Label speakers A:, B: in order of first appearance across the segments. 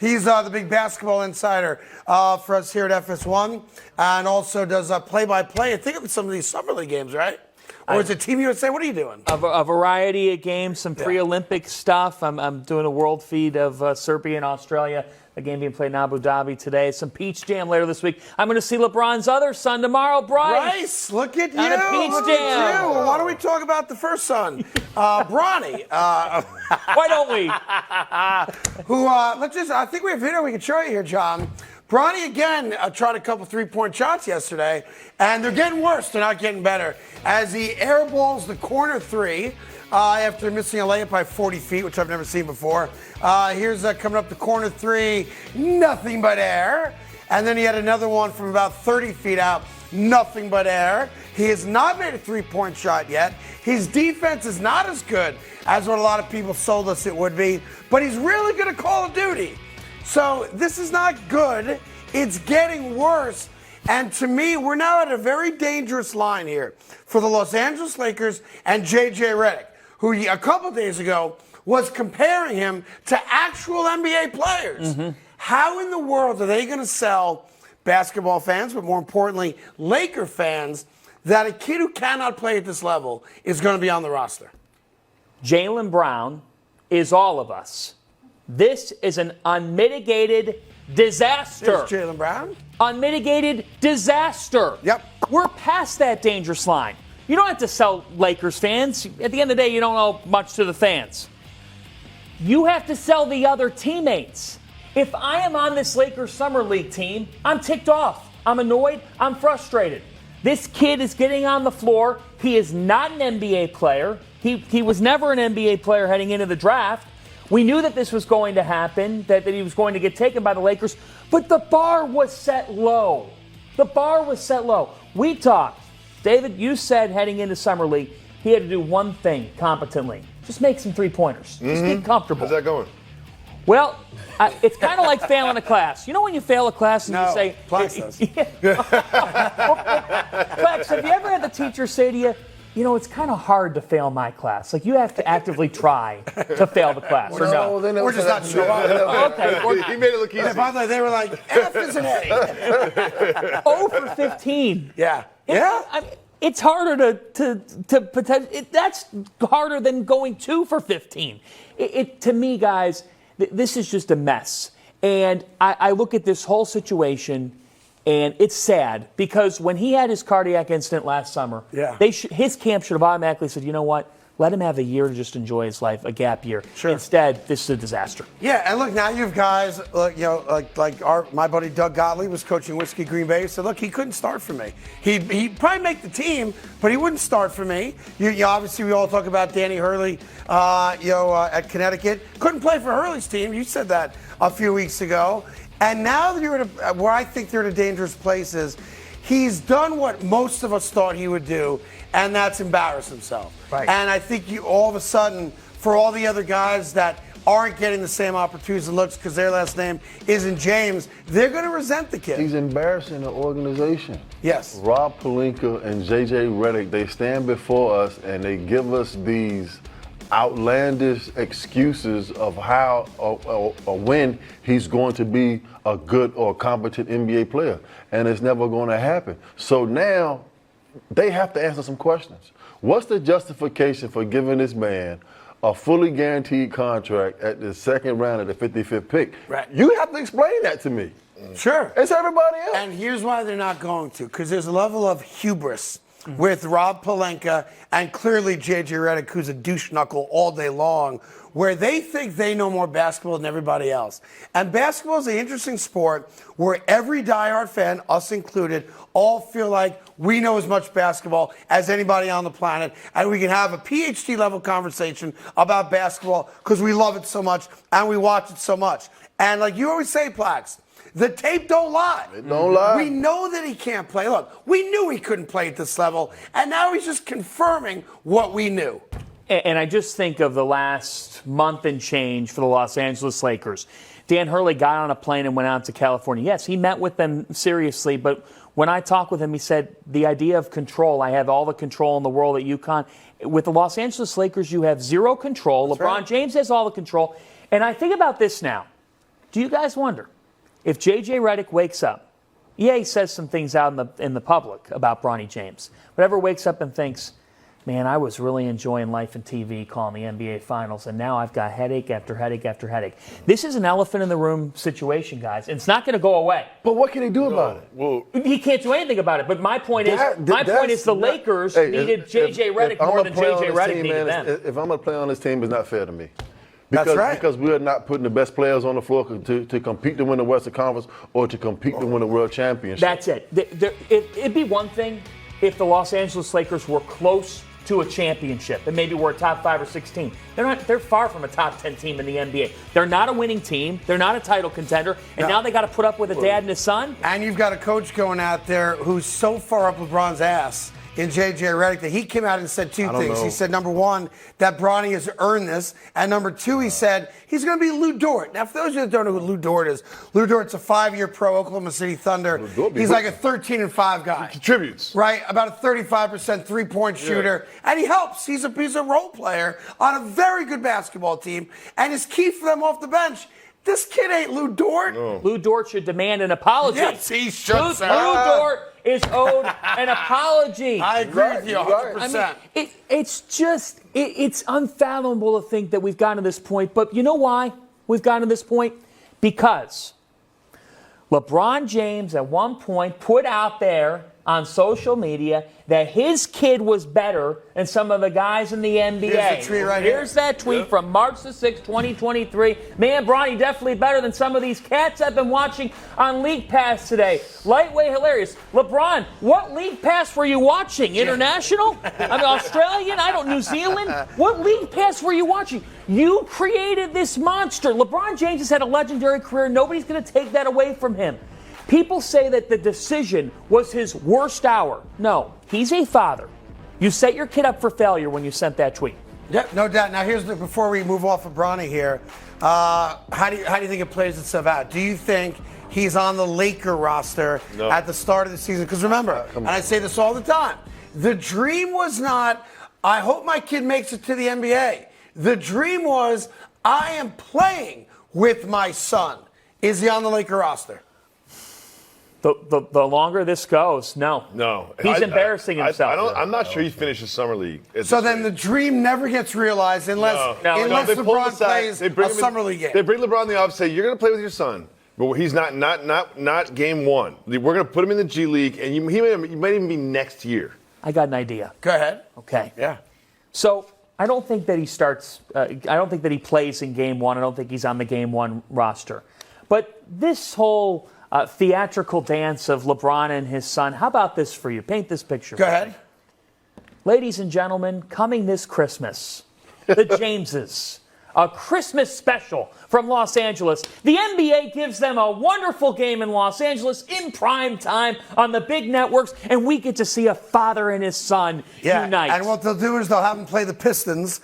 A: He's the big basketball insider for us here at FS1, and also does play-by-play. I think of some of these Summer League games, right? Or is it Team USA? What are you doing?
B: A variety of games, some pre-Olympic stuff. I'm doing a world feed of Serbia and Australia. A game being played in Abu Dhabi today. Some Peach Jam later this week. I'm going to see LeBron's other son tomorrow, Bryce.
A: Look at you.
B: On a Peach Jam.
A: Well, why don't we talk about the first son, Bronny?
B: Why don't we?
A: I think we have a video we can show you here, John. Bronny, again, tried a couple three-point shots yesterday, and they're getting worse. They're not getting better. As he airballs the corner three after missing a layup by 40 feet, which I've never seen before. Here's coming up the corner three, nothing but air. And then he had another one from about 30 feet out, nothing but air. He has not made a three-point shot yet. His defense is not as good as what a lot of people sold us it would be, but he's really good at Call of Duty. So this is not good. It's getting worse. And to me, we're now at a very dangerous line here for the Los Angeles Lakers and J.J. Redick, who a couple days ago was comparing him to actual NBA players. Mm-hmm. How in the world are they going to sell basketball fans, but more importantly, Laker fans, that a kid who cannot play at this level is going to be on the roster?
B: Jaylen Brown is all of us. This is an unmitigated disaster.
A: There's Jaylen Brown.
B: Unmitigated disaster.
A: Yep.
B: We're past that dangerous line. You don't have to sell Lakers fans. At the end of the day, you don't owe much to the fans. You have to sell the other teammates. If I am on this Lakers Summer League team, I'm ticked off. I'm annoyed. I'm frustrated. This kid is getting on the floor. He is not an NBA player. He was never an NBA player heading into the draft. We knew that this was going to happen, that he was going to get taken by the Lakers, but the bar was set low. The bar was set low. We talked. David, you said heading into Summer League, he had to do one thing competently. Just make some three-pointers. Just be comfortable.
C: How's that going?
B: Well, it's kind of like failing a class. You know when you fail a class and you say...
A: Plex does.
B: Plex, have you ever had the teacher say to you, you know, it's kind of hard to fail my class. Like, you have to actively try to fail the class, or no?
A: We're just not sure.
B: Okay.
C: He made it look easy.
A: By the way, they were like, F is an A.
B: 0 for 15.
A: Yeah.
B: It's harder to that's harder than going 2 for 15. To me, guys, this is just a mess. And I look at this whole situation, and it's sad because when he had his cardiac incident last summer, his camp should have automatically said, you know what? Let him have a year to just enjoy his life, a gap year. Sure. Instead, this is a disaster.
A: Yeah, and look, now you have guys, my buddy Doug Gottlieb was coaching Whiskey Green Bay. He said, look, he couldn't start for me. He'd probably make the team, but he wouldn't start for me. Obviously, we all talk about Danny Hurley, at Connecticut. Couldn't play for Hurley's team. You said that a few weeks ago. And now that you're at where I think they're in a dangerous place is he's done what most of us thought he would do, and that's embarrass himself.
B: Right.
A: And I think you all of a sudden, for all the other guys that aren't getting the same opportunities and looks because their last name isn't James, they're going to resent the kid.
D: He's embarrassing the organization.
A: Yes.
D: Rob Pelinka and J.J. Redick, they stand before us and they give us these outlandish excuses of how or when he's going to be a good or competent NBA player, and it's never going to happen. So now they have to answer some questions. What's the justification for giving this man a fully guaranteed contract at the second round of the 55th pick?
A: Right.
D: You have to explain that to me.
A: Sure.
D: It's everybody else.
A: And here's why they're not going to, because there's a level of hubris with Rob Pelinka and clearly J.J. Redick, who's a douche knuckle all day long, where they think they know more basketball than everybody else. And basketball is an interesting sport where every diehard fan, us included, all feel like we know as much basketball as anybody on the planet, and we can have a PhD level conversation about basketball because we love it so much and we watch it so much. And like you always say, Plax, the tape don't lie.
D: It don't lie.
A: We know that he can't play. Look, we knew he couldn't play at this level, and now he's just confirming what we knew.
B: And I just think of the last month and change for the Los Angeles Lakers. Dan Hurley got on a plane and went out to California. Yes, he met with them seriously, but when I talked with him, he said, the idea of control, I have all the control in the world at UConn. With the Los Angeles Lakers, you have zero control.
A: That's
B: LeBron
A: right.
B: James has all the control. And I think about this now. Do you guys wonder if J.J. Redick wakes up? Yeah, he says some things out in the public about Bronny James. Whatever wakes up and thinks, man, I was really enjoying life and TV calling the NBA Finals, and now I've got headache after headache after headache. This is an elephant in the room situation, guys. It's not going to go away.
D: But what can he do about it?
C: Well,
B: He can't do anything about it. But my point is the Lakers needed J.J. Redick more than J.J. Redick needed them.
D: If I'm going to play on this team, it's not fair to me.
A: That's right.
D: Because we're not putting the best players on the floor to compete to win the Western Conference or to compete to win the World Championship.
B: That's it. It'd be one thing if the Los Angeles Lakers were close to a championship and maybe we're a top 5 or 6 team. They're far from a top 10 team in the NBA. They're not a winning team. They're not a title contender. And now they got to put up with a dad and his son.
A: And you've got a coach going out there who's so far up LeBron's ass in J.J. Redick that he came out and said two things. He said, number one, that Bronny has earned this. And number two, he said he's going to be Lou Dort. Now, for those of you that don't know who Lou Dort is, Lou Dort's a 5-year pro Oklahoma City Thunder. He's like a 13-5 guy.
C: he contributes.
A: Right, about a 35% three-point shooter. And he helps. He's a role player on a very good basketball team. And is key for them off the bench. This kid ain't Lou Dort.
C: No.
B: Lou Dort should demand an apology.
A: Yes, he should,
B: Lou
A: sir.
B: Dort is owed an apology.
A: I agree with you 100%.
B: I mean, it's unfathomable to think that we've gotten to this point. But you know why we've gotten to this point? Because LeBron James at one point put out there on social media that his kid was better than some of the guys in the NBA.
A: Here's the tweet right here.
B: Here's that tweet from March the 6th, 2023. Man, Bronny definitely better than some of these cats I've been watching on League Pass today. Lightweight hilarious. LeBron, what League Pass were you watching? International? I mean, Australian? New Zealand? What League Pass were you watching? You created this monster. LeBron James has had a legendary career. Nobody's going to take that away from him. People say that the decision was his worst hour. No, he's a father. You set your kid up for failure when you sent that tweet.
A: Yeah, no doubt. Now, before we move off of Bronny here, how do you think it plays itself out? Do you think he's on the Laker roster at the start of the season? Because remember, and I say this all the time, the dream was not, I hope my kid makes it to the NBA. The dream was, I am playing with my son. Is he on the Laker roster?
B: The longer this goes, no. He's embarrassing himself.
C: I'm not sure he finishes summer league.
A: So then the dream never gets realized unless LeBron plays a summer league game.
C: They bring LeBron in the office and say, you're going to play with your son. But he's not game one. We're going to put him in the G League, and he might even be next year.
B: I got an idea.
A: Go ahead.
B: Okay.
A: Yeah.
B: So I don't think that he starts. I don't think that he plays in game one. I don't think he's on the game one roster. But this whole theatrical dance of LeBron and his son, how about this for you? Paint this picture.
A: Go ahead.
B: Ladies and gentlemen, coming this Christmas, the Jameses. A Christmas special from Los Angeles. The NBA gives them a wonderful game in Los Angeles in prime time on the big networks, and we get to see a father and his son unite.
A: And what they'll do is they'll have them play the Pistons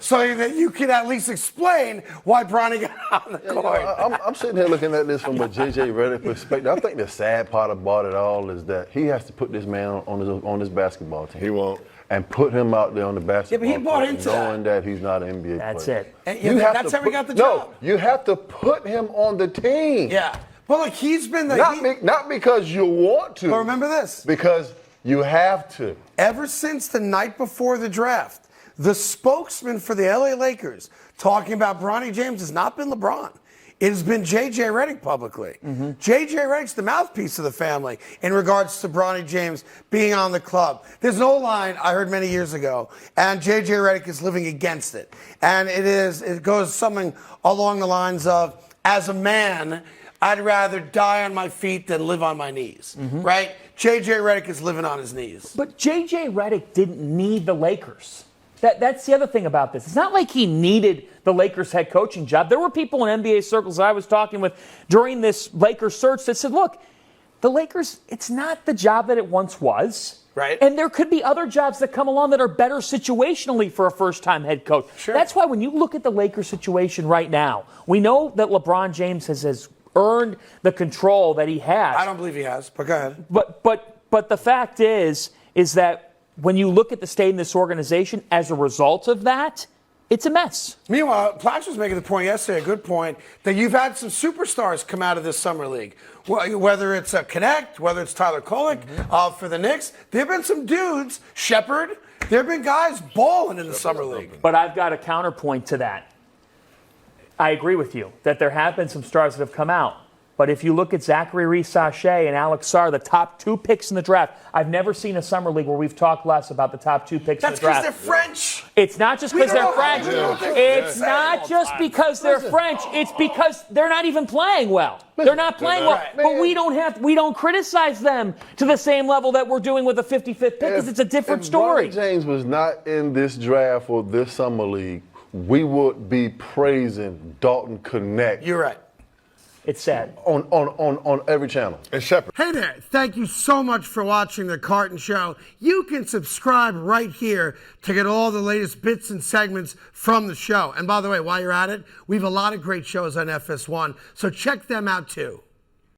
A: so that you can at least explain why Bronny got on the court.
D: I'm sitting here looking at this from a J.J. Redick perspective. I think the sad part about it all is that he has to put this man on his basketball team.
C: He won't.
D: And put him out there on the basketball
A: but he bought
D: court,
A: into
D: knowing that he's not an NBA
B: That's
D: player.
B: it.
A: And that's how we got the job.
D: No, you have to put him on the team.
A: Yeah. But look, he's been the...
D: Not because you want to.
A: But remember this.
D: Because you have to.
A: Ever since the night before the draft, the spokesman for the LA Lakers talking about Bronny James has not been LeBron. It has been J.J. Redick publicly. J.J. Redick's the mouthpiece of the family in regards to Bronny James being on the club. There's an old line I heard many years ago, and J.J. Redick is living against it. And it goes something along the lines of, as a man, I'd rather die on my feet than live on my knees, right? J.J. Redick is living on his knees.
B: But J.J. Redick didn't need the Lakers. That's the other thing about this. It's not like he needed the Lakers head coaching job. There were people in NBA circles I was talking with during this Lakers search that said, look, the Lakers, it's not the job that it once was.
A: Right.
B: And there could be other jobs that come along that are better situationally for a first-time head coach.
A: Sure.
B: That's why when you look at the Lakers situation right now, we know that LeBron James has earned the control that he has.
A: I don't believe he has, but go ahead.
B: But the fact is that when you look at the state in this organization as a result of that, It's a mess.
A: Meanwhile, Platch was making the point yesterday, a good point, that you've had some superstars come out of this summer league. Whether it's Connect, whether it's Tyler Kolek for the Knicks, there have been some dudes, Shepherd, there have been guys balling in the summer league.
B: But I've got a counterpoint to that. I agree with you that there have been some stars that have come out. But if you look at Zachary Reese-Sachet and Alex Sarr, the top 2 picks in the draft, I've never seen a summer league where we've talked less about the top 2 picks in the draft.
A: That's because they're French.
B: It's not just because they're French. It's not just because they're French. It's because they're not even playing well. They're not playing well. But we don't criticize them to the same level that we're doing with the 55th pick because it's a different story.
D: If Bronny James was not in this draft or this summer league, we would be praising Dalton Connect.
A: You're right.
B: It's sad.
D: On every channel.
C: And Shepard.
A: Hey there, thank you so much for watching The Carton Show. You can subscribe right here to get all the latest bits and segments from the show. And by the way, while you're at it, we have a lot of great shows on FS1, so check them out too.